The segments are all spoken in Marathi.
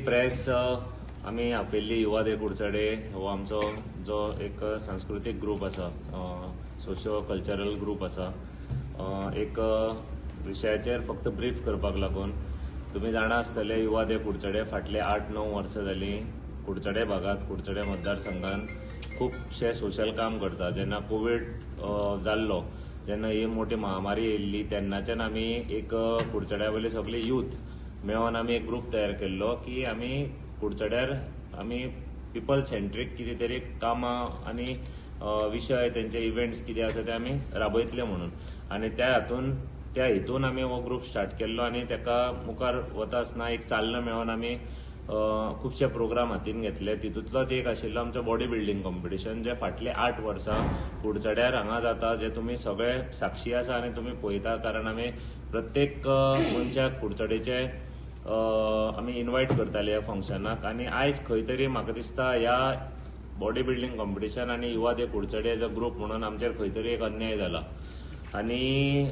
प्रेस आमी आपयल्ली युवा दे कुडचडे हो आमचो जो एक सांस्कृतिक ग्रुप आसा, सोशियो कल्चरल ग्रुप आसा. एक विशयाचेर फक्त ब्रीफ करपाक लागून तुम्ही जाणा आसतले युवा दे कुडचडे फाटले 8-9 वर्सां जालीं कुडचडे भागात कुडचडे मतदारसंघात खूबशे सोशल काम करता. जेन्ना कोविड जाल्लो, जेन्ना ही मोठी महामारी येयल्ली तेन्नाच्यान आमी एक कुडचड्या वयले सगळे यूथ मेळोन आमी एक ग्रुप तयार केल्लो की आमी कुडचड्यार आमी पीपल सेंट्रीक कितें तरी कामां आनी विशय तेंचे इव्हेंट्स कितें आसा ते आमी राबयतले म्हणून. आनी त्या हेतून आमी हो ग्रुप स्टार्ट केल्लो आनी तेका मुखार वता आसतना एक चालना मेळोन आमी खुबशे प्रोग्राम हातीन घेतले. तितूंतलोच एक आशिल्लो आमचो बॉडी बिल्डिंग कॉम्पिटिशन, जे फाटले 8 वर्सां कुडचड्यार हांगा जाता, जे तुमी सगळे साक्षी आसा आनी तुमी पळयता. कारण आमी प्रत्येक मनशाक कुडचडेचे आमी इन्वायट करताले ह्या फंक्शनाक. आनी आयज खंय तरी म्हाका दिसता ह्या बॉडी बिल्डिंग कॉम्पिटिशन आनी युवा दे कुडचडे एज अ ग्रुप म्हणून आमचेर खंय तरी एक अन्याय जाला. आनी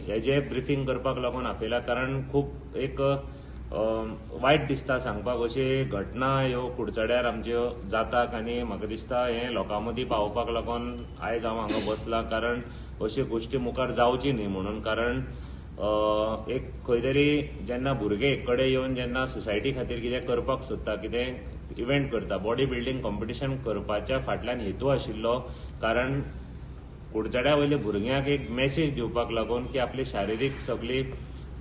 हेजे ब्रिफींग करपाक लागून आपयला, कारण खूब एक वायट दिसता सांगपाक अशी घटना ह्यो कुडचड्यार आमच्यो जातात. आनी म्हाका दिसता हें लोकां मदीं पावोवपाक लागून आयज हांव हांगा बसलां, कारण अश्यो गोश्टी मुखार जावची न्ही म्हणून. कारण एक खंय तरी जेन्ना भुरगे एक कडेन येवन जेन्ना सोसायटी खातीर कितें करपाक सोदता, कितें इव्हेंट करता, बॉडी बिल्डिंग कॉम्पिटिशन करपाच्या फाटल्यान हेतू आशिल्लो, कारण कुडचड्या वयल्या भुरग्यांक एक मेसेज दिवपाक लागून की आपली शारिरीक सगळी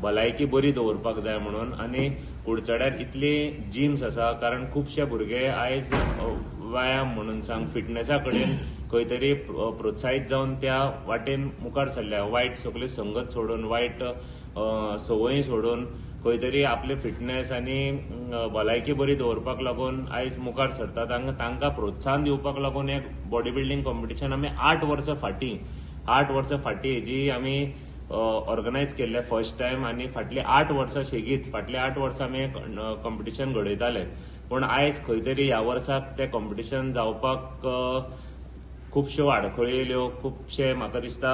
भलायकी बरी दवरपाक जाय म्हणून. आनी कुडचड्यार इतली जिम्स आसा, कारण खुबशे भुरगे आयज व्यायाम म्हणून सांग फिटनेसा कडेन खंय तरी प्रोत्साहीत जावन त्या वाटेन मुखार सरल्या. वायट सगळी संगत सोडून, वायट संवय सोडून खंय तरी आपले फिटनेस आनी भलायकी बरी दवरपाक लागून आयज मुखार सरतात. तांकां प्रोत्साहन दिवपाक लागून एक बॉडी बिल्डिंग कॉम्पिटिशन आमी 8 वर्सां फाटीं हेजी आमी ऑर्गनायज केल्ले फर्स्ट टायम. आनी फाटली 8 वर्सां शेगीत फाटले 8 वर्सां आमी कॉम्पिटिशन घडयताले. पूण आयज खंय तरी ह्या वर्साक तें कॉम्पिटिशन जावपाक खुबश्यो आडखळी येयल्यो. खुबशे म्हाका दिसता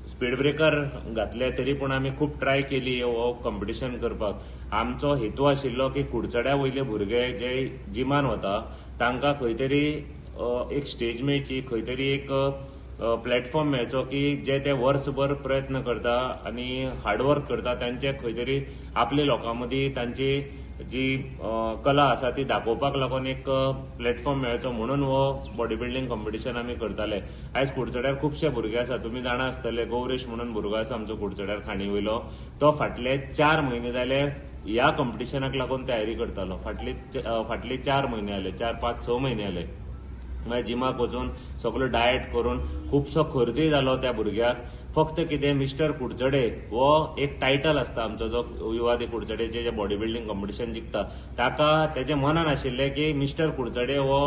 स्पीड ब्रेकर घातले, तरी पूण आमी खूब ट्राय केली हो कॉम्पिटिशन करपाक. आमचो हेतू आशिल्लो की कुडचड्या वयले भुरगे जे जिमान वता तांकां खंय तरी एक स्टेज मेळची, खंय तरी एक प्लॅटफॉर्म मेळचो की जे ते वर्सभर प्रयत्न करता आनी हार्डवर्क करता, तांचे खंय तरी आपल्या लोकां मदीं तांची जी कला आसा ती दाखोवपाक लागून एक प्लॅटफॉर्म मेळचो म्हणून हो बॉडी बिल्डिंग कॉम्पिटिशन आमी करताले. आयज कुडचड्यार खुबशे भुरगे आसा, तुमी जाणा आसतले गौरेश म्हणून भुरगो आसा आमचो कुडचड्यार खाणी वयलो. तो फाटले 4 म्हयने जाले ह्या कॉम्पिटिशनाक लागून तयारी करतालो. फाटले 4 म्हयने जाले, 4-5-6 म्हयने जाले. मागीर जिमाक वचून सगळो डायट करून खुबसो खर्चय जालो त्या भुरग्याक. फक्त कितें मिस्टर कुडचडे हो एक टायटल आसता आमचो, जो युवा दे कुडचडेचे जे बॉडी बिल्डिंग कॉम्पिटिशन जिखता ताका तेजे मनान आशिल्लें की मिस्टर कुडचडे हो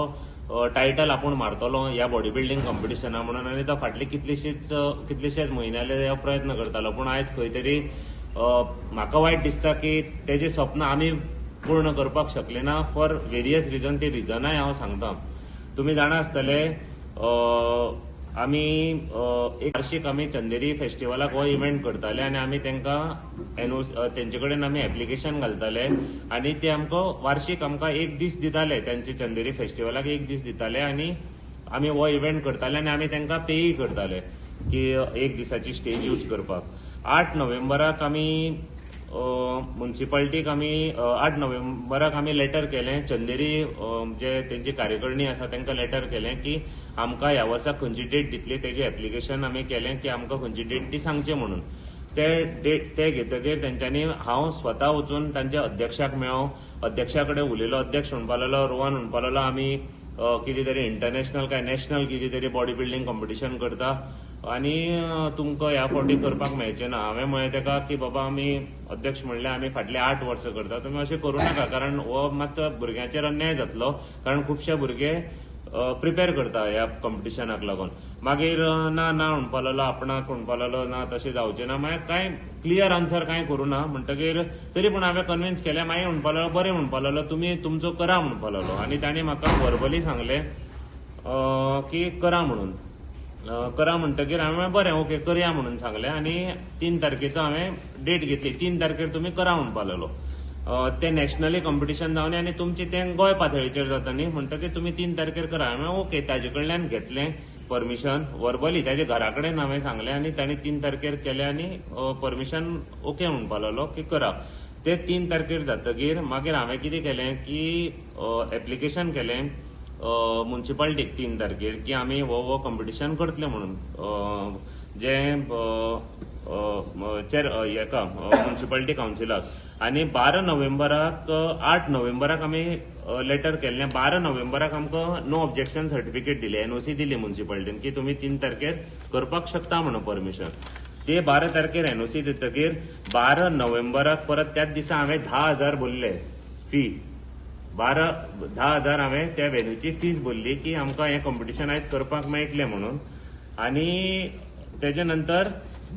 टायटल आपूण मारतलो ह्या बॉडी बिल्डिंग कॉम्पिटिशना म्हणून. आनी तो फाटले कितलेशेच म्हयने हो प्रयत्न करतालो. पूण आयज खंय तरी म्हाका वायट दिसता की तेजे सपन आमी पूर्ण करपाक शकले ना फॉर वेरियस रिजन. ते रिजनाय हांव सांगता. तुम्ही जाणा आसतले आमी एक वार्षिक आमी चंदेरी फेस्टिवलाक हो इव्हेंट करताले आनी आमी तांकां तेंचे कडेन आमी एप्लिकेशन घालताले आनी ते आमकां वार्षिक आमकां एक दीस दिताले. तेंचे चंदेरी फेस्टिवलाक एक दीस दिताले आनी आमी हो इव्हेंट करताले आनी आमी तांकां पेय करताले की एक दिसाची स्टेज यूज करपाक. 8 नोव्हेंबराक आमी म्युनिसिपालिटीक आमी 8 नोव्हेंबराक आमी लेटर केलें. चंदेरी जे तेंची कार्यकारिणी आसा तांकां लेटर केलें की आमकां ह्या वर्सा खंयची डेट दितली. तेजें एप्लिकेशन आमी केलें की आमकां खंयची डेट ती सांगचें म्हणून. ते घेतकीर तेंच्यांनी हांव स्वता वचून तांच्या अध्यक्षाक मेळ्ळो. अध्यक्षा कडेन उलयलो. अध्यक्ष म्हणपा लागलो, रोहन म्हणपा लागलो, आमी कितें तरी इंटरनॅशनल काय नॅशनल कितें तरी बॉडी बिल्डिंग कॉम्पिटिशन करता आनी तुमकां ह्या फावटी करपाक मेळचें ना. हांवें म्हळें ताका की बाबा आमी अध्यक्ष म्हणलें आमी फाटले 8 वर्सां करता, तुमी अशें करूं नाका, कारण हो मातसो भुरग्यांचेर अन्याय जातलो. कारण खुबशे भुरगे प्रिपेर करता ह्या कॉम्पिटिशनाक लागून. मागीर ना म्हणपा लागलो, आपणाक म्हणपा लागलो ना तशें जावचें ना. मागीर कांय क्लियर आन्सर कांय करूं ना. म्हणटकीर तरी पूण हांवें कन्विन्स केलें. मागीर म्हणपा लागलो बरें म्हणपा लागलो, तुमी तुमचो करा म्हणपा लागलो. आनी तांणी म्हाका वर्बली सांगलें की करा म्हणून. करा म्हणटकीर हांवें बरें ओके करया म्हणून सांगलें आनी 3 तारखेचो हांवें डेट घेतली. 3 तारखेर तुमी करा म्हणपा लागलो. ते नॅशनली कॉम्पिटिशन जावनी आनी तुमचे ते गोंय पातळीचेर जाता न्ही, म्हणटकीर तुमी 3 तारखेर करा. हांवें ओके ताजे कडल्यान घेतलें परमिशन वर्बली, ताच्या घरा कडेन हांवें सांगलें आनी तांणी 3 तारखेर केलें आनी परमिशन ओके म्हणपा लागलो की करा. ते 3 तारखेर जातकीर मागीर हांवें कितें केलें की एप्लिकेशन केलें म्युन्सिपालिटीक 3 तारखेर की आमी हो कॉम्पिटिशन करतले म्हणून जे हेका म्युन्सिपालिटी कावन्सिलाक. आनी 12 नोव्हेंबराक 8 नोव्हेंबराक आमी लेटर केल्लें. 12 नोव्हेंबराक आमकां नो ऑब्जेक्शन सर्टिफिकेट दिलें, एनओसी दिली म्युन्सिपालिटीन की तुमी 3 तारखेर करपाक शकता म्हणून परमिशन. ते 12 तारखेर एनओसी दितकीर 12 नोव्हेंबराक परत त्याच दिसा हांवें 10,000 भरले फी. 10,000 हांवें त्या वेन्यूची फीज भरली की आमकां हें कॉम्पिटिशन आयज करपाक मेळटलें म्हणून. आनी तेजे नंतर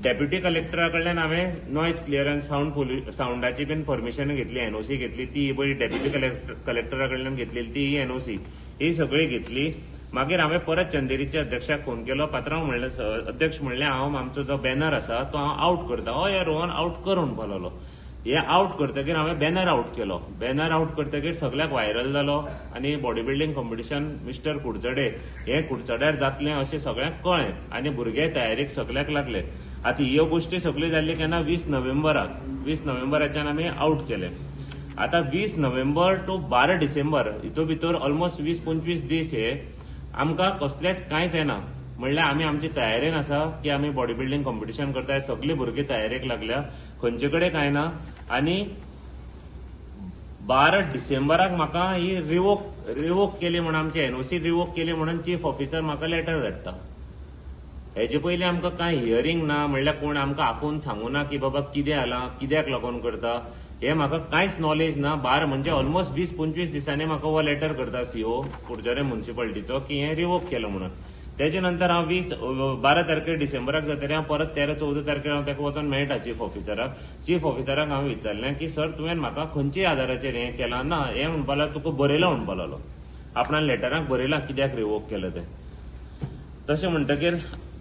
डेप्युटी कलेक्टरा कडल्यान हांवें नॉयज क्लियरन्स साऊंडाची बीन परमिशन घेतली, एनओसी घेतली. ती पयली डेप्युटी कलेक्टरा कडल्यान घेतलेली ती एनओसी ही सगळी घेतली. मागीर हांवें परत चंदेरीच्या अध्यक्षाक फोन केलो. पात्रांव म्हणलें, अध्यक्ष म्हणलें हांव आमचो जो बॅनर आसा तो हांव आउट करता. हय रोहन आउट कर म्हणपा लागलो. हे आउट करतकीर हांवें बॅनर आउट केलो. बॅनर आउट करतकीर सगळ्याक व्हायरल जालो आनी body building competition mister Kudchade हे कुडचड्यार जातलें अशें सगळ्यांक कळ्ळें आनी भुरगे तयारेक सगळ्याक लागले. आतां ह्यो गोश्टी सगळ्यो जाल्ल्यो केन्ना 20 नोव्हेंबराच्यान आमी आउट केलें. आतां 20 नोव्हेंबर टू 12 डिसेंबर हितून भितर ऑलमोस्ट 20-25 दीस हे आमकां कसलेंच कांयच येना. म्हणल्यार आमी आमचे तयारेन आसा की आमी बॉडी बिल्डिंग कॉम्पिटिशन करताय. सगळे भुरगे तयारेक लागल्या, खंयचे कडेन कांय ना. आनी 12 डिसेंबराक म्हाका ही रिवोक केली म्हणून आमची एनओसी रिवोक केली म्हणून चीफ ऑफिसर म्हाका लेटर धाडटा. हेजे पयलीं आमकां कांय हियरींग ना, म्हणल्यार कोण आमकां आपोवन सांगू ना की बाबा कितें जालां, कित्याक लागून करता हे म्हाका कांयच नॉलेज ना. 12 म्हणजे ऑलमोस्ट 20-25 दिसांनी म्हाका हो लेटर करता सीओ कुडचडे म्युन्सिपालिटीचो की हें रिवोक केलं म्हणून. तेजे नंतर हांव 12 तारखेर डिसेंबराक जातकीर हांव परत 13-14 तारखेर हांव ताका वचून मेळटा चीफ ऑफिसराक हांवें विचारलें की सर तुवें म्हाका खंयच्या आदाराचेर हें केलां. ना हें म्हणपा लागलो तुका बरयलां म्हणपा लागलो. आपणान लेटराक बरयलां कित्याक रिवोक केलें तें. तशें म्हणटकीर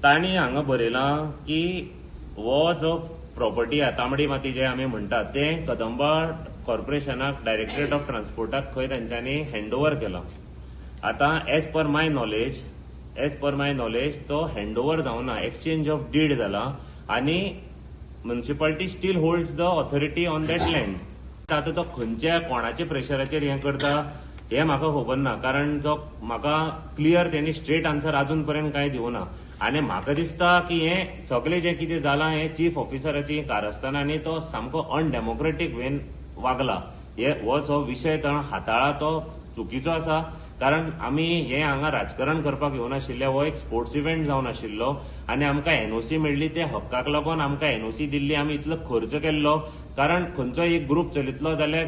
तांणी हांगा बरयलां की हो जो प्रॉपर्टी आहा तांबडी माती जे आमी म्हणटात तें कदंबा कॉर्पोरेशनाक डायरेक्टरेट ऑफ ट्रान्सपोर्टाक खंय तांच्यांनी हँडओव्हर केला. आतां एज पर माय नॉलेज तो हँडओव्हर जावना, एक्सचेंज ऑफ डीड जाला आनी municipality steel holds the authority on that land. आतां तो खंयच्या कोणाच्या प्रेशराचेर हें करता हें म्हाका खबर ना, कारण तो म्हाका क्लियर तेणी स्ट्रेट आन्सर अजून पर्यंत कांय दिवना. आनी म्हाका दिसता की हें सगळें जें कितें जालां हें चीफ ऑफिसराची कारस्थान आनी तो सामको अनडेमोक्रेटीक वेन वागला. हो जो विशय तो हाताळा तो चुकीचो आसा. कारण आमी हें हांगा राजकारण करपाक येवन आशिल्ले, हो एक स्पोर्ट्स इव्हेंट जावन आशिल्लो आनी आमकां एनओसी मेळ्ळी ते हक्काक लागून आमकां एनओसी दिल्ली. आमी इतलो खर्च केल्लो, कारण खंयचोय एक ग्रुप चलयतलो जाल्यार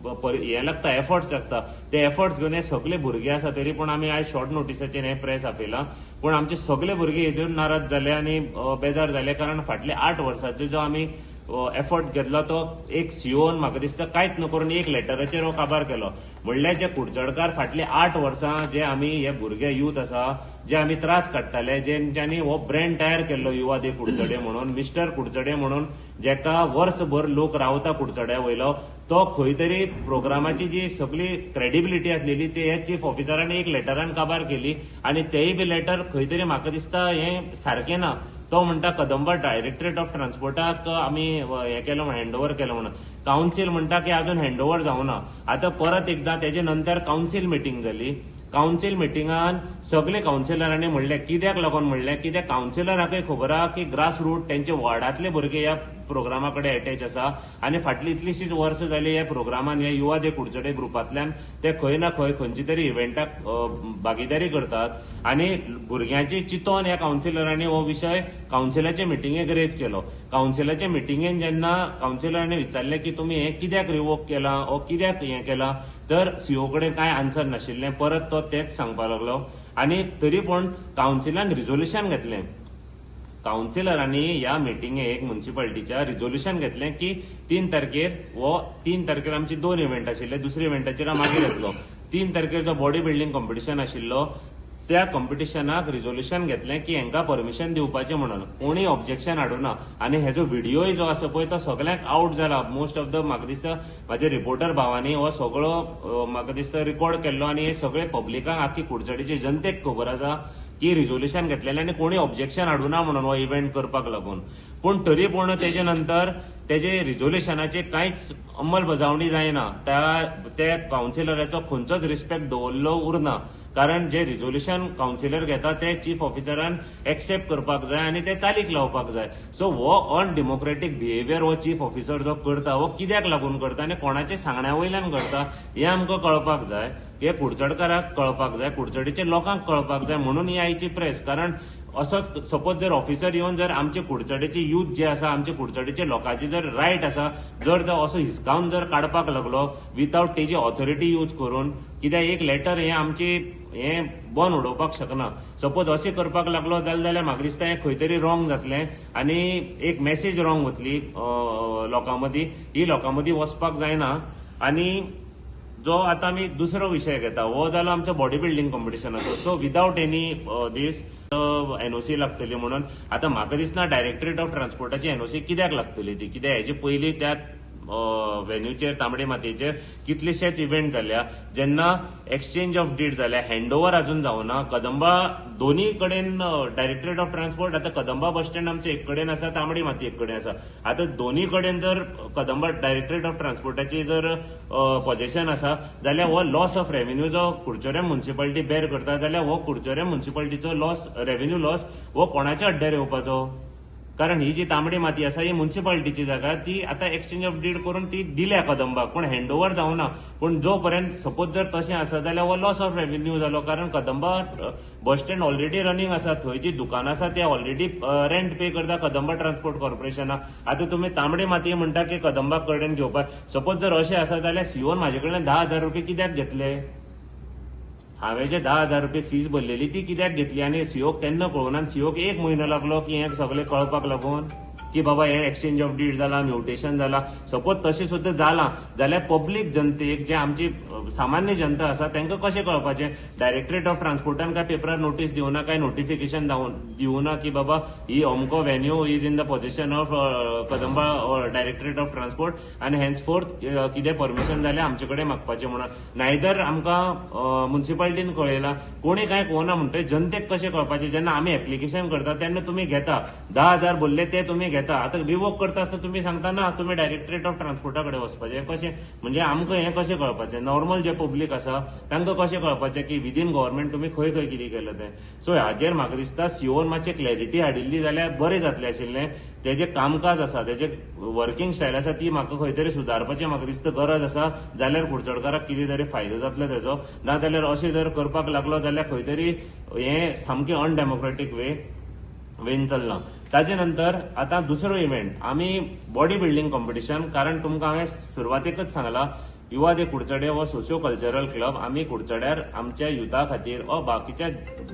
हें लागता, एफर्ट्स लागता. ते एफर्ट्स घेवन हे सगळे भुरगे आसा तरी पूण आमी आयज शॉर्ट नोटिसाचेर हें प्रेस आपयलां. पूण आमचे सगळे भुरगे हेजेर नाराज जाले आनी बेजार जाले, कारण फाटले 8 वर्सांचो जो आमी एफर्ट घेतलो तो एक सीओन म्हाका दिसता कांयच न करून एक लेटराचेर हो काबार केलो. म्हणल्यार जे कुडचडकार फाटले 8 वर्सां जे आमी हे भुरगे यूथ आसा जे आमी त्रास काडटाले, जेंच्यांनी हो ब्रँड तयार केल्लो युवा दे कुडचडे म्हणून, मिस्टर कुडचडे म्हणून, जेका वर्सभर लोक रावता कुडचड्या वयलो, तो खंय तरी प्रोग्रामाची जी सगळी क्रेडिबिलिटी आसलेली ती हे चीफ ऑफिसरान एक लेटरान काबार केली. आनी तेय बी लेटर खंय तरी म्हाका दिसता हें सारकें ना. तो म्हणटा कदंबा डायरेक्टरेट ऑफ ट्रान्सपोर्टाक आमी हें केलो हँडओव्हर केलो म्हणून. कावन्सील म्हणटा की अजून हँडओव्हर जावना. आतां परत एकदां तेजे नंतर कावन्सील मिटींग जाली. कावन्सील मिटिंगान सगळे कावन्सिलरांनी म्हणलें कित्याक लागून म्हणलें, कित्याक कावन्सिलराकय खबर आहा की ग्रास रूट तेंचे वॉर्डांतले भुरगे ह्या प्रोग्रामा कडेन एटॅच आसा आनी फाटली इतलीशीच वर्सां जाली ह्या प्रोग्रामान ह्या युवा दे कुडचडे ग्रुपांतल्यान ते खंय ना खंय खंयची तरी इव्हेंटाक भागीदारी करतात. आनी भुरग्यांची चिंतोन ह्या कावन्सिलरांनी हो विशय कावन्सिलाचे मिटिंगेक रेज केलो. कावन्सिलाचे मिटिंगेन जेन्ना कावन्सिलरांनी विचारलें की तुमी हें कित्याक रिवोक केलां ओ कित्याक हें केलां, तर सीओ कडेन कांय आन्सर नाशिल्लें. परत तो तेच सांगपाक लागलो. आनी तरी पूण कावन्सिलान रिझोल्युशन घेतलें. कावन्सिलरांनी ह्या मिटिंगेक म्युन्सिपालिटीच्या रिझोल्युशन घेतलें की 3 तारखेर आमची 2 इव्हेंट आशिल्ले. दुसऱ्या इव्हेंटाचेर हांव मागीर येतलो. 3 तारखेर जो बॉडी बिल्डिंग कॉम्पिटिशन आशिल्लो त्या कॉम्पिटिशनाक रिझोल्युशन घेतलें की हांकां परमिशन दिवपाचें म्हणून कोणी ऑब्जेक्शन हाडूना आनी हेजो व्हिडिओय जो आसा पळय तो सगळ्यांक आउट जाला. मोस्ट ऑफ द म्हाका दिसता म्हाजे रिपोर्टर भावांनी हो सगळो म्हाका दिसता रिकॉर्ड केल्लो आनी हे सगळे पब्लिकांक आख्खी कुडचडीची जनतेक खबर आसा की रिझोल्युशन घेतलेलें आनी कोणी ऑब्जेक्शन हाडूना म्हणून हो इव्हेंट करपाक लागून. पूण तरी पूण तेजे नंतर तेजे रिझोल्युशनाची कांयच अंमलबजावणी जायना. त्या कावन्सिलराचो खंयचोच रिस्पेक्ट दवरलो उरना. कारण जे रिझोल्युशन कावन्सिलर घेता ते चीफ ऑफिसरान एक्सेप्ट करपाक जाय आनी ते चालीक लावपाक जाय. सो हो अनडेमोक्रेटीक बिहेवियर हो चीफ ऑफिसर जो करता हो कित्याक लागून करता आनी कोणाच्या सांगण्या वयल्यान करता हें आमकां कळपाक जाय. हे कुडचडकाराक कळपाक जाय, कुडचडीच्या लोकांक कळपाक जाय म्हणून ही आयची प्रेस. कारण असोच सपोज जर ऑफिसर येवन जर आमचे कुडचडेचे यूथ जे आसा आमचे कुडचडेचे लोकांची जर रायट आसा जर तो असो हिसकावन जर काडपाक लागलो विथआउट तेजी ऑथॉरिटी यूज करून, कित्याक एक लेटर हे आमची हे बंद उडोवपाक शकना. सपोज अशें करपाक लागलो जाल्यार म्हाका दिसता हें खंय तरी रॉंग जातलें आनी एक मेसेज रॉंग वतली लोकां मदीं. ही लोकां मदीं वचपाक जायना. आनी जो आतां आमी दुसरो विशय घेता हो जालो आमचो बॉडी बिल्डिंग कॉम्पिटिशनाचो. So without any these NOC लागतली म्हणून आतां म्हाका दिसना डायरेक्टरेट ऑफ ट्रान्सपोर्टाची एनओसी कित्याक लागतली ती. कित्याक हेजे पयलीं त्या व्हेन्यूचेर तांबडे मातयेचेर कितलेशेच इव्हेंट जाल्या जेन्ना एक्सचेंज ऑफ डीड जाल्या, हँडओव्हर अजून जावना. कदंबा दोन्ही कडेन डायरेक्टरेट ऑफ ट्रान्सपोर्ट आतां कदंबा बस स्टँड आमचे एक कडेन आसा, तांबडी माती एक कडेन आसा. आतां दोन्ही कडेन जर कदंबा डायरेक्टरेट ऑफ ट्रान्सपोर्टाची जर पोझेशन आसा जाल्यार हो लॉस ऑफ रेव्हेन्यू जो कुडचड्या म्युन्सिपालिटी बेर करता जाल्यार हो कुडचड्या म्युन्सिपालिटीचो लॉस, रेव्हेन्यू लॉस हो कोणाच्या अड्ड्यार येवपाचो. कारण ही जी तांबडी माती आसा ही म्युन्सिपालिटीची जागा, ती आता एक्सचेंज ऑफ डीड करून ती दिल्या कदंबाक, पण हँडओव्हर जावना. पण जो पर्यंत सपोज जर तशें आसा जाल्यार हो लॉस ऑफ रेव्हेन्यू जालो. कारण Kadamba bus stand already running आसा, थंय जी दुकानां आसा ते ऑलरेडी रेंट पे करता कदंबा ट्रान्सपोर्ट कॉर्पोरेशनाक. आता तुम्ही तांबडी माती म्हणटा की कदंबा कडेन घेवपाक, सपोज जर अशें आसा जाल्यार सीओन म्हाजे कडल्यान 10,000 रुपये कित्याक घेतले. हांवें जे 10,000 रुपये फीज भरलेली ती कित्याक घेतली आनी सीओक तेन्ना कळून सीओक 1 म्हयनो लागलो की हें सगळें कळपाक लागून की बाबा हे एक्सचेंज ऑफ डीड जाला, म्युटेशन जाला. सपोज तशें सुद्दां जालां जाल्यार पब्लीक जनतेक जे आमची सामान्य जनता आसा तांकां कशें कळपाचें. डायरेक्टरेट ऑफ ट्रान्सपोर्टान काय पेपरार नोटीस दिवना, काय नोटिफिकेशन दिवना की बाबा ही अमको venue is in the possession of Kadamba directorate of transport आनी हेन्सफोर्थ कितें परमिशन जाल्यार आमचे कडेन मागपाचें म्हणून. नायदर आमकां म्युन्सिपालिटीन कळयला, कोणी काय कळना म्हणटा. जनतेक कशें कळपाचें. जेन्ना आमी एप्लिकेशन करता तेन्ना तुमी घेता 10,000 भरले ते तुमी घेता. आता रिवोक करता आसतना तुमी सांगता ना तुमी डायरेक्टरेट ऑफ ट्रान्सपोर्टा कडेन वचपाचें. कशें म्हणजे आमकां हें कशें कळपाचें. नॉर्मल जे पब्लीक आसा तांकां कशें कळपाचें की विदीन गव्हर्मेंट तुमी खंय खंय कितें केलें तें. सो हाजेर म्हाका दिसता सीओन मातशें क्लॅरिटी हाडिल्ली जाल्यार बरें जातलें आशिल्लें. तेजें कामकाज आसा, तेजें वर्किंग स्टायल आसा ती म्हाका खंय तरी सुदारपाची म्हाका दिसता गरज आसा. जाल्यार कुडचडकाराक कितें तरी फायदो जातलो तेजो. नाजाल्यार अशें जर करपाक लागलो जाल्यार खंय तरी हें सामकें अनडेमोक्रेटीक वेन चल्लां. ताजे नंतर आता दुसरो इव्हेंट आमी बॉडी बिल्डिंग कॉम्पिटिशन. कारण तुमकां हांवें सुरवातेकच सांगलां युवा दे कुडचडे हो सोशियो कल्चरल क्लब आमी कुडचड्यार आमच्या युथा खातीर वा बाकीच्या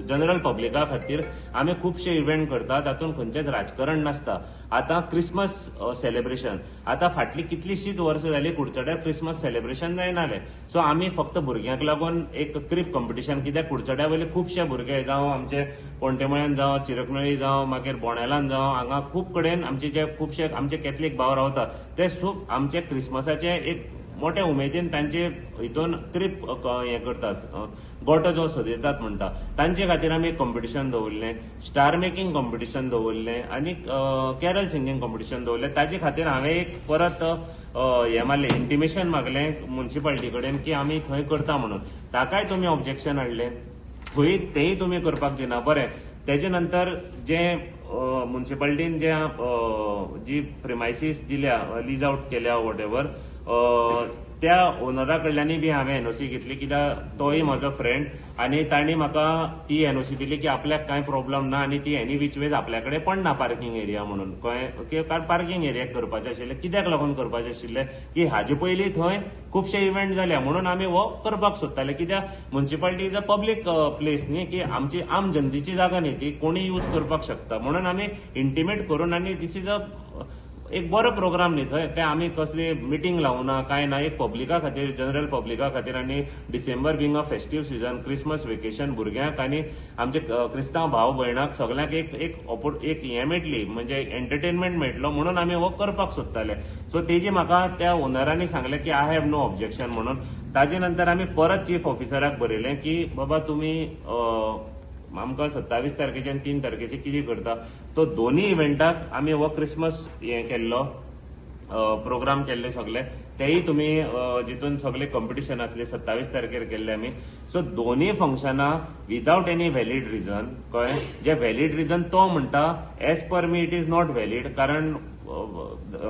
जनरल पब्लिका खातीर आमी खुबशे इव्हेंट करता. तातूंत खंयचेंच राजकारण नासता. आतां क्रिसमस सेलिब्रेशन, आतां फाटली कितलीशींच वर्सां जालीं कुडचड्यार क्रिसमस सेलिब्रेशन जायनालें. सो आमी फक्त भुरग्यांक लागून एक क्रीप कॉम्पिटिशन, कित्याक कुडचड्या वयले खुबशे भुरगे जावं आमचे पोंटेमळ्यान जावं, चिरकनळी जावं, मागीर बोंडेलान जावं, हांगा खूब कडेन आमचे जे खुबशे आमचे कॅथलीक भाव रावता ते खूब आमचे क्रिसमसाचे एक मोठ्या उमेदीन तांचे हितून क्रीप हें करतात, गोटो जो सजयतात म्हणटा. तांचे खातीर आमी एक कॉम्पिटिशन दवरलें, स्टार मेकिंग कॉम्पिटिशन दवरलें आनी कॅरल सिंगींग कॉम्पिटिशन दवरलें. ताचे खातीर हांवें एक परत हें मारलें, इंटिमेशन मागलें म्युन्सिपालिटी कडेन की आमी थंय करता म्हणून. ताकाय तुमी ऑब्जेक्शन हाडलें, थंय तेंय तुमी करपाक दिना. बरें, तेजे नंतर जे म्युन्सिपालिटीन जी प्रिमायसीस दिल्या, लीज आउट केल्या वॉट एवर, त्या ओनरा कडल्यानय बी हांवें एनओसी घेतली. कित्याक तोय म्हजो फ्रेंड आनी तांणी म्हाका ती एनओसी दिली की आपल्याक कांय प्रॉब्लेम ना आनी ती एनी वीच वेज आपल्या कडेन पडना पार्किंग एरिया म्हणून. कळ्ळें, पार्किंग एरियाक करपाचें आशिल्लें. कित्याक लागून करपाचें आशिल्लें की हाजे पयलीं थंय खुबशे इव्हेंट जाल्या म्हणून आमी हो करपाक सोदताले. कित्याक municipality is a public place न्ही, की आमची आम जनतेची जागा न्ही, ती कोणी यूज करपाक शकता. म्हणून आमी इंटिमेट करून आनी दीस इज अ एक बरो प्रोग्राम न्ही थंय ते आमी कसली मिटींग लावना काय ना, एक पब्लिका खातीर जनरल पब्लिका खातीर आनी December being a festive season, Christmas vacation भुरग्यांक आनी आमचे क्रिस्तांव भाव भयणाक सगळ्यांक एक हे मेळटली म्हणजे एंटरटेनमेंट मेळटलो म्हणून आमी हो करपाक सोदताले. सो तेजी म्हाका त्या ओनरांनी सांगलें की आय हॅव नो ऑब्जेक्शन म्हणून. ताजे नंतर आमी परत चीफ ऑफिसराक बरयलें की बाबा तुमी आमकां 27 तारखेचे आनी 3 तारखेचे कितें करता. तो दोन्ही इव्हेंटाक आमी हो क्रिसमस हें केल्लो प्रोग्राम केल्ले सगळे, तेही तुम्ही जितून सगळे कॉम्पिटिशन असले 27 तारखेर केल्ले आमी. सो दोन्ही फंक्शनां विदाउट एनी व्हॅलीड रिझन, कळ्ळें, जे व्हॅलीड रिझन तो म्हणटा as per me it is not valid. कारण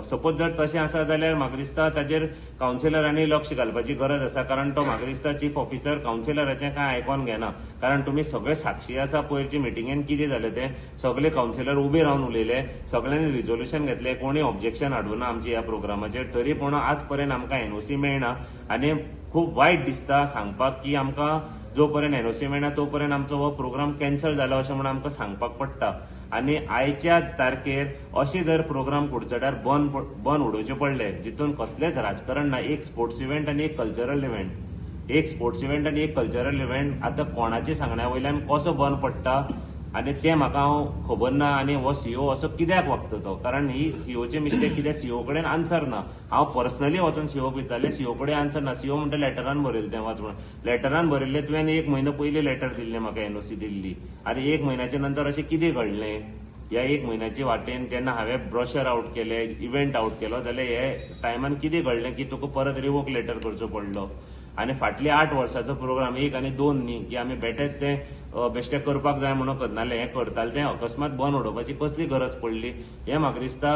सपोज जर तशें आसा जाल्यार म्हाका दिसता ताजेर कावन्सिलरांनी लक्ष घालपाची गरज आसा. कारण तो म्हाका दिसता चीफ ऑफिसर कावन्सिलराचें काय आयकोन घेना. कारण तुम्ही सगळे साक्षी आसा पयरची मिटिंगेन कितें जालें तें सगळे कावन्सिलर उबे रावन उलयले, सगळ्यांनी रिझोल्युशन घेतलें, कोणी ऑब्जेक्शन हाडूना आमच्या ह्या प्रोग्रामाचेर. तरी पूण आज पर्यंत आमकां एनओसी मेळना आनी खूब वायट दिसता सांगपाक की आमकां जो पर्यंत एनओसी मेळना तो पर्यंत आमचो हो प्रोग्राम कॅन्सल जाला अशें म्हणून आमकां सांगपाक पडटा. आनी आयच्या तारखेर अशें जर प्रोग्राम कुडचड्यार बंद उडोवचे पडले जितून कसलेच राजकारण ना, एक स्पोर्ट्स इव्हेंट आनी एक कल्चरल इव्हेंट, एक स्पोर्ट्स इव्हेंट आनी एक कल्चरल इव्हेंट आतां कोणाच्या सांगण्या वयल्यान कसो बंद पडटा आनी तें म्हाका खबर ना. आनी हो सीओ असो कित्याक वागता तो, कारण ही सीओची मिस्टेक कित्याक सीओ कडेन आन्सर ना. हांव पर्सनली वचून सीओक विचारलें, सीओ कडेन आन्सर ना. सीओ म्हणटा लेटरान बरयलें तें वाच म्हणून. लेटरान बरयल्लें तुवें 1 म्हयनो पयलीं लेटर दिल्लें म्हाका एनओसी दिल्ली आनी 1 म्हयन्याच्या नंतर अशें कितें घडलें. ह्या 1 म्हयन्याची वाटेन जेन्ना हांवें ब्रोशर आउट केले, इव्हेंट आउट केलो, जाल्यार हे टायमान कितें घडलें की तुका परत रिवोक लेटर करचो पडलो. आनी फाटले 8 वर्साचो प्रोग्राम 1 आनी 2 न्ही की आमी बेटेच तें बेश्टें करपाक जाय म्हणून करनाले, हें करताले तें अकस्मात बंद उडोवपाची कसली गरज पडली हें म्हाका दिसता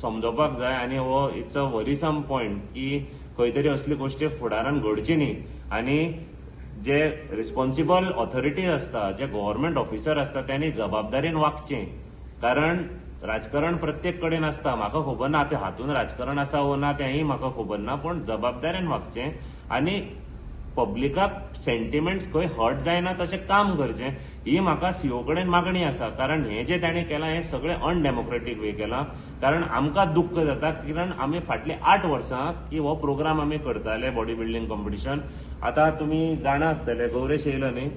समजोवपाक जाय. आनी हो इट्स अ वरिसम पॉयंट की खंय तरी असली गोश्टी फुडारान घडची न्ही. आनी जे रिस्पॉन्सिबल ऑथॉरिटीज आसता, जे गव्हर्नमेंट ऑफिसर आसता, त्यांनी जबाबदारीन वागचें. कारण राजकारण प्रत्येक कडेन आसता, म्हाका खबर ना ते हातून राजकारण आसा वो ना तेंय म्हाका खबर ना, पण जबाबदारीन वागचें आनी पब्लिकाक सेंटिमेंट्स खंय हर्ट जायना तशें काम करचें ही म्हाका सीओ कडेन मागणी आसा. कारण हें जें ताणें केलां हें सगळें अनडेमोक्रेटीक वे केलां. कारण आमकां दुख्ख जाता कारण आमी फाटलीं 8 वर्सां की हो प्रोग्राम आमी करताले बॉडी बिल्डिंग कॉम्पिटिशन. आतां तुमी जाणा आसतले गौरेश येयलो न्ही,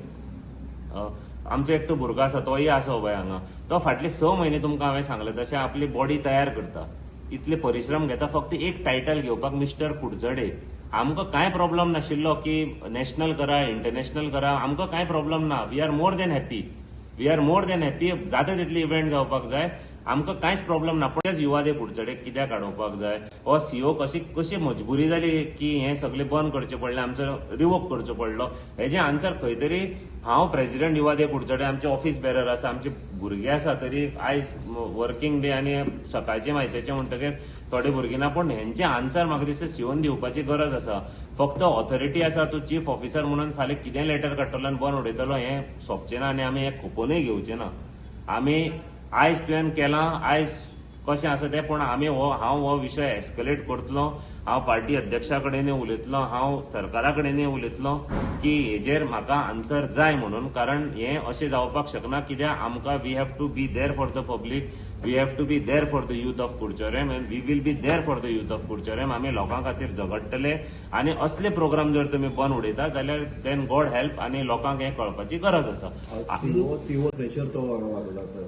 आमचो एकटो भुरगो आसा तोय आसा पळय हांगा, तो फाटले 6 म्हयने तुमकां हांवें सांगलें तशें आपली बॉडी तयार करता, इतले परिश्रम घेता फक्त एक टायटल घेवपाक मिस्टर कुडचडे. आमकां कांय प्रॉब्लम नाशिल्लो की नॅशनल करा इंटरनॅशनल करा, आमकां कांय प्रॉब्लम ना. We are more than happy, we are more than happy. जाता तितले इव्हेंट जावपाक जाय, आमकां कांयच प्रॉब्लम ना. पण युवा दे कुडचडे कित्याक हाडोवपाक जाय. हो सीओ कशी मजबुरी जाली की हें सगळें बंद करचें पडलें, आमचो रिवोक करचो पडलो. हेजें आन्सर खंय तरी हांव प्रेसिडेंट युवा दे कुडचडे, आमचे ऑफिस बेरर आसा, आमचे भुरगे आसा, तरी आयज वर्किंग डे आनी सकाळचे माहितीचे म्हणटकीर थोडे भुरगीं ना, पण हेंचे आन्सर म्हाका दिसता सीओन दिवपाची गरज आसा. फक्त ऑथॉरिटी आसा, तूं चीफ ऑफिसर म्हणून फाल्यां कितें लेटर काडटलो आनी बंद उडयतलो हें सोंपचें ना आनी आमी हें खुपोनूय घेवचें ना. आमी आयज तुवें केलां, आयज कशें आसा तें, पूण हांव हो विशय एस्केलेट करतलो. हांव पार्टी अध्यक्षा कडेनय उलयतलो, हांव सरकारा कडेनय उलयतलो की हेजेर म्हाका आन्सर जाय म्हणून. कारण हें अशें जावपाक शकना, कित्याक आमकां we have to be there for the public, we have to be there for the youth of Curchorem and we will be there for the youth of Curchorem. आमी लोकां खातीर झगडटले आनी असले प्रोग्राम जर तुमी बंद उडयता जाल्यार देन गॉड हेल्प आनी लोकांक हें कळपाची गरज आसा.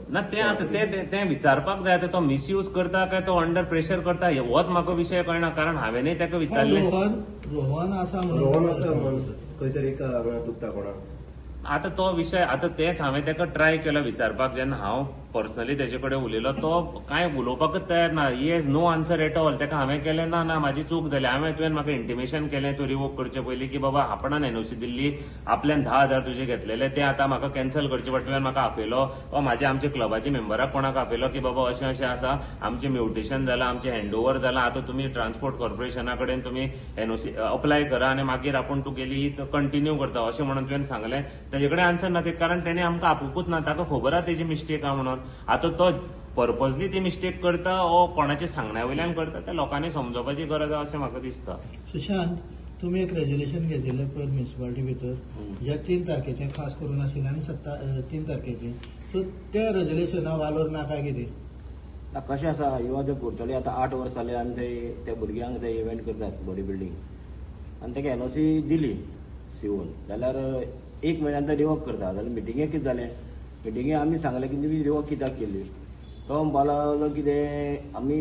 ना तें आतां तें विचारपाक जाय, तो मिसयूज करता काय तो अंडर प्रेशर करता होच म्हाका विशय कळना. कारण हांवेंय ताका विचारलें, रोहन आसा खंय तरी दुखता कोणाक. आतां तो विशय आतां तेच हांवें ताका ट्राय केलो विचारपाक. जेन्ना हांव पर्सनली तेजे कडेन उलयलो तो कांय उलोवपाकच तयार ना. He has no answer at all. ताका हांवें केलें ना म्हाजी चूक जाली. तुवें म्हाका इंटिमेशन केलें तो रिवोक करचे पयलीं की बाबा आपणान एनओसी दिल्ली, आपल्यान 10,000 तुजे घेतलेले ते आतां म्हाका कॅन्सल करचे पडटा. तुवें म्हाका आपयलो वा म्हाज्या आमच्या क्लबाच्या मेंबराक कोणाक आपयलो की बाबा अशें अशें आसा, आमचें म्युटेशन जालां, आमचें हँडओव्हर जालां, आतां तुमी ट्रान्सपोर्ट कॉर्पोरेशना कडेन तुमी एनओसी अप्लाय करा आनी मागीर आपूण तुगेली ही कंटिन्यू करता अशें म्हणून तुवें सांगलें. तेजे कडेन आन्सर ना, कारण तेणें आमकां आपुकूच ना. ताका खबर आहा तेजी मिस्टेक आहा म्हणून. आतां तो पर्पजली ती मिस्टेक करता ओ कोणाच्या सांगण्या वयल्यान करता तें लोकांनी समजोवपाची गरज आहा अशें म्हाका दिसता. सुशांत, तुम्ही एक रेजोल्युशन घेतिल्लें पयर म्युनिसिपालिटी भितर जे 3 तारखेचें खास करून आशिल्लें आनी 3 तारखेचें, सो त्या रेजोल्युशना वालोर ना काय कितें? कशें आसा युवा जर कुडचडे आतां 8 वर्सां जाली आमी थंय त्या भुरग्यांक थंय इव्हेंट करतात बॉडी बिल्डींग आनी ताका एनओसी दिली सीओन जाल्यार 1 म्हयन्यान तो रिवोक करता जाल्यार मिटिंगेक कितें जालें मिटिंगेक आमी सांगलें की तुमी रिवोक कित्याक केली तो म्हणपाक लागलो कितें आमी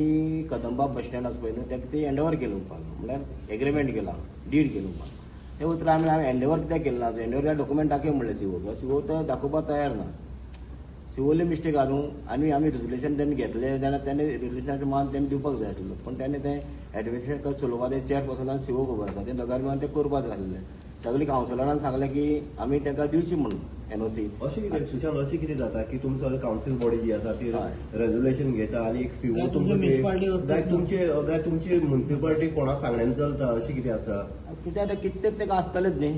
कदंबा बस स्टँड आसा पळय न्हू ताका ते हँडओवर केलें म्हणपाक म्हणल्यार एग्रीमेंट केला डीड केलें म्हणपाक ते उतर आमी हँडओवर कित्याक केलें ना हँडओवर डॉक्युमेंट दाखय म्हणलें सीओ तो दाखोवपाक तयार ना सीओली मिस्टेक आहा न्हू आमी रेजोल्युशन तेणी घेतलें जाल्यार तेणे रेजोल्युशनाचें मान तेणी दिवपाक जाय आशिल्लो पण तेणे तें एडमिनिस्ट्रेशन कशें चलोवपाक ते चेअरपर्सनाक सीओ खबर आसा तें दोगांय मेळून तें करपाक जाय आसलें सगळीं कावन्सिलरान सांगलें की आमी ताका दिवची म्हणून एनओसी अशें कितें सुशांत अशें कितें जाता की तुमचो सगळें कावन्सील बॉडी जी आसा ती रेजोल्युशन घेता आनी एक सीओ तुमची तुमकां municipality तुमची म्युन्सिपालिटी कोणा सांगण्यान चलता अशें कितें आसा कित्याक ते कितें ताका आसतलेच न्ही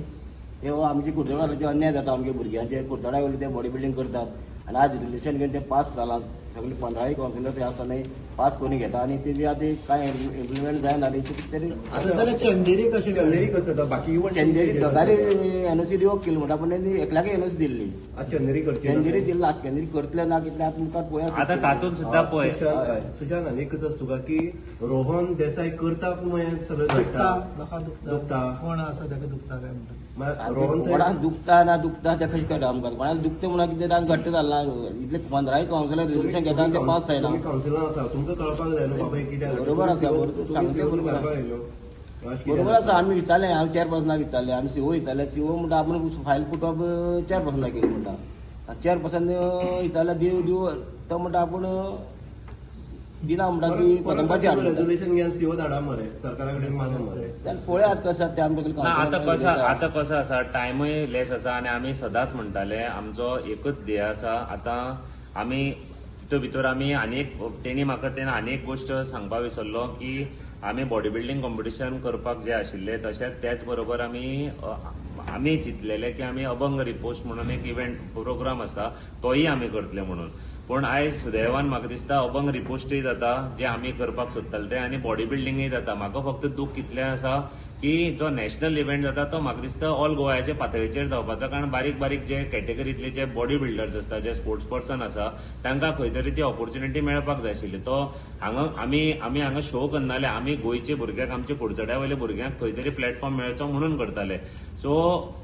हे आमचे कुडचड्याचे अन्याय जाता आमच्या भुरग्यांचे कुडचड्या वयले ते बॉडी बिल्डींग करतात आनी आज रेजोल्युशन घेवन ते पास जालां सगळे 15 कावन्सिलर ते आसता न्ही पास करून घेता आनी तेजी आतां कांय इम्प्लिमेंट जायना आनी कितें तरी जाल्यार चंदेरी कशें चंदेरी कसं जाता बाकी इव्हन चंदेरी दोगांय एनओसी रिवोक केली म्हणटा पण तेणी एकल्याक एनओसी दिल्ली चंदेरी करची चंदेरी दिला चंदेरी करतले ना कितले आतां मुखार पळया आता तातूंत सुद्धा पळय सुशांत आनी एकच आसा तुका की रोहन देसाई करता पूण सगळें दुखता घडटा म्हाका दुखता. दुखता कोण आसा ताका दुखता काय म्हणटा रोहन कोणाक दुखता ना दुखता ते कशें कळटा आमकां कोणाक दुखता म्हणून कितें रान घट्ट जालां इतले 15 कावन्सिलर रेजोल्युशन घेता आनी ते पास जायना कावन्सिलर आसा तुमकां कळपाक जाय न्हू बाबा कित्याक बरोबर आसा, बरोबर. सांगता बरोबर आसा. बरोबर आसा आमी विचारलें हांव चेअरपर्सनाक विचारलें आमी सीओ विचारलें सीओ म्हणटा आपण फायल पुटप चेअरपर्सनाक केली म्हणटा चेअरपर्सन विचारल्यार दिव तो म्हणटा आपूण दिना म्हणटा की कदंबाची हाड म्हणटा. रेजोल्युशन घेवन सीओ धाडा मरे सरकारा कडेन मागून मरे जाल्यार पळयात कशें आसा तें आमचे ना आता कसं आसा टायमूय लेस आसा आनी आमी सदांच म्हणटाले आमचो एकच ध्येय आसा आतां आमी तितूंत भितर आमी तेणी म्हाका आनी एक गोश्ट सांगपाक विसरलो की आमी बॉडी बिल्डींग कॉम्पिटिशन करपाक जे आशिल्ले तशेंच त्याच बरोबर आमी चिंतलेले की आमी अभंग रिपोस्ट म्हणून एक इव्हेंट प्रोग्राम आसा तोय आमी करतले म्हणून पूण आयज सुदैवान म्हाका दिसता अभंग रिपोस्टूय जाता जे आमी करपाक सोदताले ते आनी बॉडी बिल्डींगूय जाता म्हाका फक्त दूख कितलें आसा की जो नॅशनल इव्हेंट जाता तो म्हाका दिसता ऑल गोव्याचे पातळीचेर जावपाचो कारण बारीक बारीक जे कॅटेगरींतले जे बॉडी बिल्डर्स आसता जे स्पोर्ट्स पर्सन आसा तांकां खंय तरी ती ऑपॉर्च्युनिटी मेळपाक जाय आशिल्ली तो हांगा आमी हांगा शो करनाले आमी गोंयचे भुरग्यांक आमचे कुडचड्या वयले भुरग्यांक खंय तरी प्लॅटफॉर्म मेळचो म्हणून करताले सो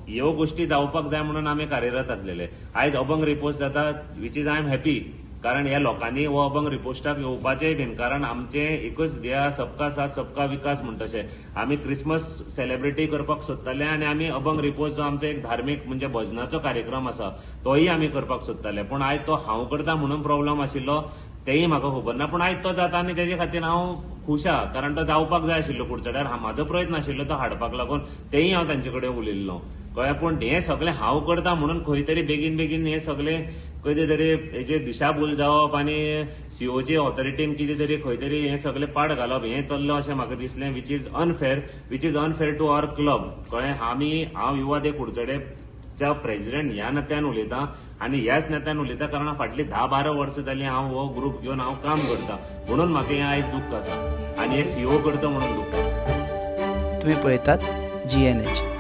ह्यो गोश्टी जावपाक जाय म्हणून आमी कार्यरत आसलेले आयज अभंग रिपोस्ट जाता which is I am happy कारण ह्या लोकांनी हो अभंग रिपोस्टाक येवपाचेय बीन कारण आमचे एकच ध्येय सबका साथ सबका विकास म्हणटशें आमी क्रिसमस सेलिब्रेटी करपाक सोदताले आनी आमी अभंग रिपोस्ट जो आमचो एक धार्मीक म्हणजे भजनाचो कार्यक्रम आसा तोय आमी करपाक सोदताले पूण आयज तो हांव करता म्हणून प्रॉब्लम आशिल्लो तेय म्हाका खबर ना पूण आयज तो जाता आनी तेजे खातीर हांव खूश आहा कारण तो जावपाक जाय आशिल्लो कुडचड्यार म्हाजो प्रयत्न आशिल्लो तो हाडपाक लागून तेय हांव तांचे कडेन उलयल्लो कळ्ळें पूण हें सगळें हांव करता म्हणून खंय तरी बेगीन बेगीन हें सगळें खंय तरी हेजे दिशाभूल जावप आनी सीओची ऑथॉरिटीन कितें तरी खंय तरी हें सगळें पाड घालप हें चल्लें अशें म्हाका दिसलें which is unfair to our club कळ्ळें हांव युवा दे कुडचडेच्या प्रेसिडेंट ह्या नात्यान उलयतां आनी ह्याच नात्यान उलयता कारण फाटलीं 10-12 वर्सां जालीं हांव हो ग्रूप घेवन हांव काम करतां म्हणून म्हाका हें आयज दुख्ख आसा आनी हे सीओ करता म्हणून दुख्ख तुम्ही पळयतात GNH.